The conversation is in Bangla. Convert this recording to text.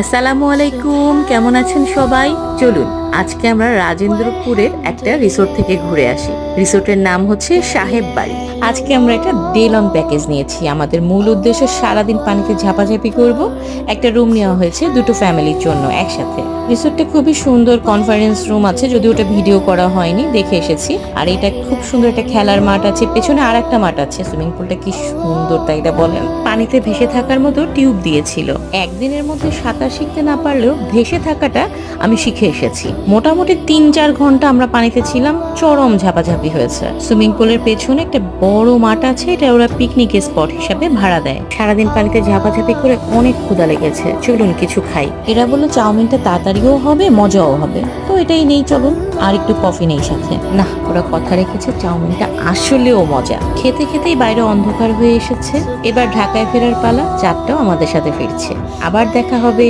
আসসালামু আলাইকুম, কেমন আছেন সবাই? চলুন আজকে আমরা রাজেন্দ্রপুরের একটা রিসোর্ট থেকে ঘুরে আসি। রিসোর্টের নাম হচ্ছে সাহেব বাড়ি। আজকে আমরা একটা ডে লং প্যাকেজ নিয়েছি। আমাদের মূল উদ্দেশ্য সারাদিন পানিতে ঝাপাঝাপি করব। একটা রুম নেওয়া হয়েছে দুটো ফ্যামিলির জন্য একসাথে। রিসোর্টটা খুবই সুন্দর, কনফারেন্স রুম আছে, যদিও ওটা ভিডিও করা হয়নি, দেখে এসেছি। আর এটা খুব সুন্দর একটা খেলার মাঠ আছে, পেছনে আর একটা মাঠ আছে। সুইমিং পুলটা কি সুন্দর, তাই না বলেন? পানিতে ভেসে থাকার মতো টিউব দিয়েছিল। একদিনের মধ্যে সাঁতার শিখতে না পারলেও ভেসে থাকাটা আমি শিখে এসেছি। মোটামুটি 3-4 ঘন্টা আমরা পানিতে ছিলাম, চরম ঝাপাঝাপি হয়েছে। সুইমিং পুলের পেছনে একটা বড় মাঠ আছে, এটা ওরা পিকনিক স্পট হিসাবে ভাড়া দেয়। সারাদিন পানিতে ঝাপাঝাপি করে অনেক ক্ষুধা লেগেছে, চলুন কিছু খাই। এরা বললো চাউমিনটা তাড়াতাড়িও হবে, মজাও হবে, তো এটাই নেই, চলুন। আর একটু কফি নেই সাথে। না, ওরা কথা রেখেছে, চাউমিনটা আসলেও মজা। খেতে খেতেই বাইরে অন্ধকার হয়ে এসেছে। এবার ঢাকায় ফেরার পালা, চাঁদটাও আমাদের সাথে ফিরছে। আবার দেখা হবে।